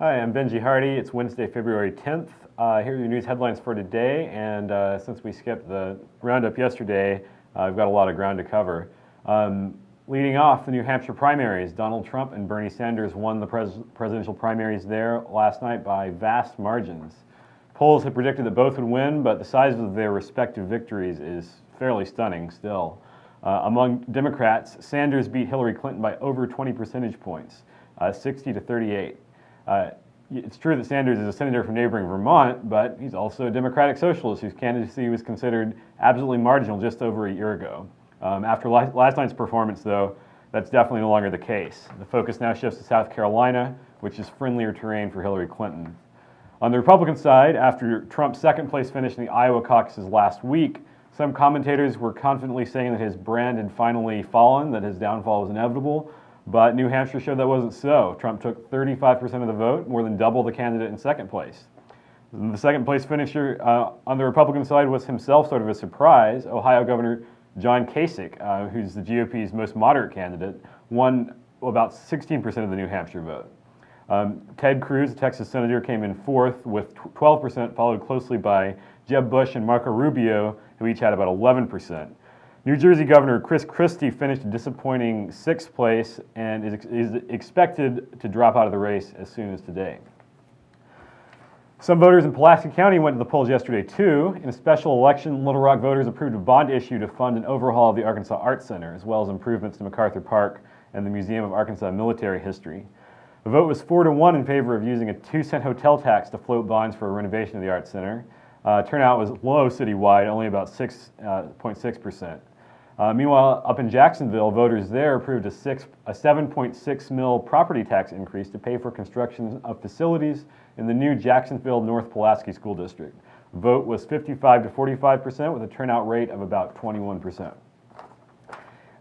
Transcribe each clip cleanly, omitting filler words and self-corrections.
Hi, I'm Benji Hardy. It's Wednesday, February 10th. Here are your news headlines for today, and since we skipped the roundup yesterday, we've got a lot of ground to cover. Leading off the New Hampshire primaries, Donald Trump and Bernie Sanders won the presidential primaries there last night by vast margins. Polls had predicted that both would win, but the size of their respective victories is fairly stunning still. Among Democrats, Sanders beat Hillary Clinton by over 20 percentage points, 60 to 38. It's true that Sanders is a senator from neighboring Vermont, but he's also a Democratic socialist whose candidacy was considered absolutely marginal just over a year ago. After last night's performance, though, that's definitely no longer the case. The focus now shifts to South Carolina, which is friendlier terrain for Hillary Clinton. On the Republican side, after Trump's second-place finish in the Iowa caucuses last week, some commentators were confidently saying that his brand had finally fallen, that his downfall was inevitable. But New Hampshire showed that wasn't so. Trump took 35% of the vote, more than double the candidate in second place. The second place finisher on the Republican side was himself sort of a surprise. Ohio Governor John Kasich, who's the GOP's most moderate candidate, won about 16% of the New Hampshire vote. Ted Cruz, a Texas senator, came in fourth with 12%, followed closely by Jeb Bush and Marco Rubio, who each had about 11%. New Jersey Governor Chris Christie finished a disappointing sixth place and is expected to drop out of the race as soon as today. Some voters in Pulaski County went to the polls yesterday too. In a special election, Little Rock voters approved a bond issue to fund an overhaul of the Arkansas Arts Center, as well as improvements to MacArthur Park and the Museum of Arkansas Military History. The vote was 4-1 in favor of using a 2-cent hotel tax to float bonds for a renovation of the Arts Center. Turnout was low citywide, only about 6.6%. Meanwhile, up in Jacksonville, voters there approved a 7.6 mil property tax increase to pay for construction of facilities in the new Jacksonville North Pulaski School District. The vote was 55 to 45% with a turnout rate of about 21%.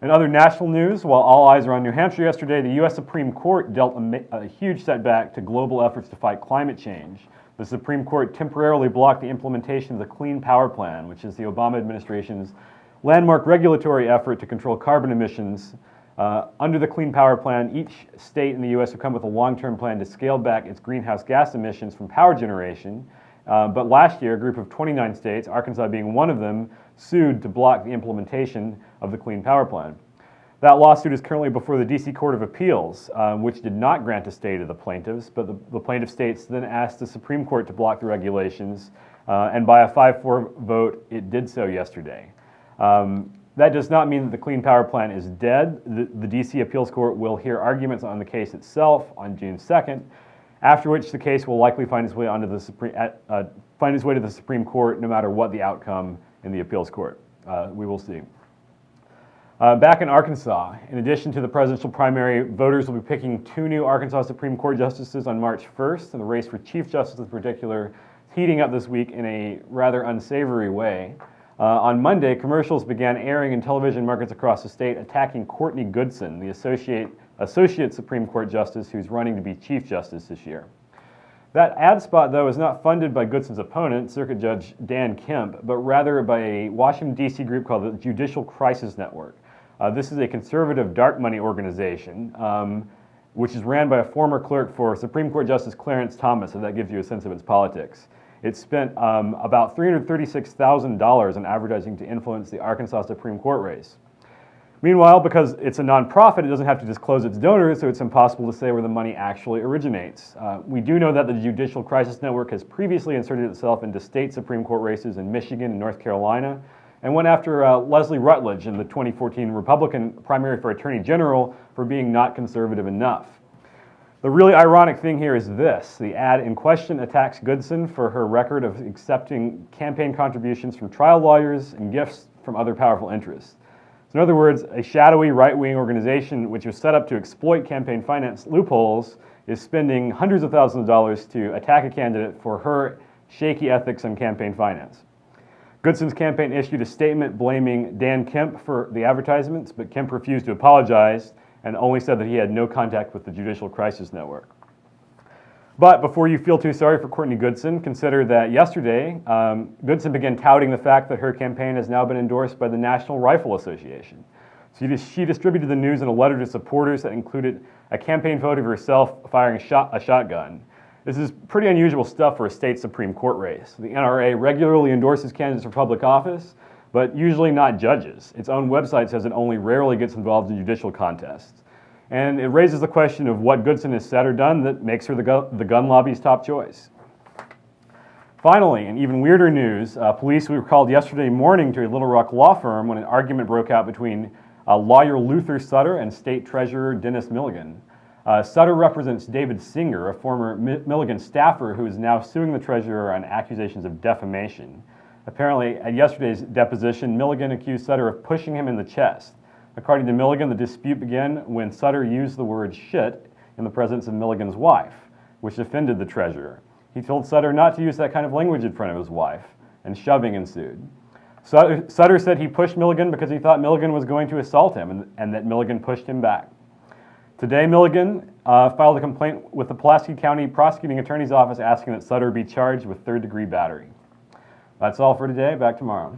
In other national news, while all eyes are on New Hampshire yesterday, the U.S. Supreme Court dealt a huge setback to global efforts to fight climate change. The Supreme Court temporarily blocked the implementation of the Clean Power Plan, which is the Obama administration's landmark regulatory effort to control carbon emissions. Under the Clean Power Plan, each state in the U.S. will come with a long-term plan to scale back its greenhouse gas emissions from power generation. But last year, a group of 29 states, Arkansas being one of them, sued to block the implementation of the Clean Power Plan. That lawsuit is currently before the D.C. Court of Appeals, which did not grant a stay to the plaintiffs, but the plaintiff states then asked the Supreme Court to block the regulations, and by a 5-4 vote, it did so yesterday. That does not mean that the Clean Power Plan is dead. The D.C. Appeals Court will hear arguments on the case itself on June 2nd, after which the case will likely find its way to the Supreme Court no matter what the outcome in the Appeals Court. We will see. Back in Arkansas, in addition to the presidential primary, voters will be picking 2 new Arkansas Supreme Court justices on March 1st, and the race for Chief Justice in particular is heating up this week in a rather unsavory way. On Monday, commercials began airing in television markets across the state attacking Courtney Goodson, the Associate Supreme Court Justice who's running to be Chief Justice this year. That ad spot, though, is not funded by Goodson's opponent, Circuit Judge Dan Kemp, but rather by a Washington, D.C. group called the Judicial Crisis Network. This is a conservative dark money organization, which is ran by a former clerk for Supreme Court Justice Clarence Thomas, so that gives you a sense of its politics. It spent about $336,000 on advertising to influence the Arkansas Supreme Court race. Meanwhile, because it's a nonprofit, it doesn't have to disclose its donors, so it's impossible to say where the money actually originates. We do know that the Judicial Crisis Network has previously inserted itself into state Supreme Court races in Michigan and North Carolina, and went after Leslie Rutledge in the 2014 Republican primary for Attorney General for being not conservative enough. The really ironic thing here is this. The ad in question attacks Goodson for her record of accepting campaign contributions from trial lawyers and gifts from other powerful interests. So in other words, a shadowy right-wing organization which was set up to exploit campaign finance loopholes is spending hundreds of thousands of dollars to attack a candidate for her shaky ethics on campaign finance. Goodson's campaign issued a statement blaming Dan Kemp for the advertisements, but Kemp refused to apologize and only said that he had no contact with the Judicial Crisis Network. But before you feel too sorry for Courtney Goodson, consider that yesterday, Goodson began touting the fact that her campaign has now been endorsed by the National Rifle Association. She distributed the news in a letter to supporters that included a campaign photo of herself firing a shotgun. This is pretty unusual stuff for a state Supreme Court race. The NRA regularly endorses candidates for public office, but usually not judges. Its own website says it only rarely gets involved in judicial contests. And it raises the question of what Goodson has said or done that makes her the gun lobby's top choice. Finally, in even weirder news, police were called yesterday morning to a Little Rock law firm when an argument broke out between lawyer Luther Sutter and State Treasurer Dennis Milligan. Sutter represents David Singer, a former Milligan staffer who is now suing the treasurer on accusations of defamation. Apparently, at yesterday's deposition, Milligan accused Sutter of pushing him in the chest. According to Milligan, the dispute began when Sutter used the word shit in the presence of Milligan's wife, which offended the treasurer. He told Sutter not to use that kind of language in front of his wife, and shoving ensued. Sutter said he pushed Milligan because he thought Milligan was going to assault him and that Milligan pushed him back. Today, Milligan filed a complaint with the Pulaski County Prosecuting Attorney's Office asking that Sutter be charged with third-degree battery. That's all for today. Back tomorrow.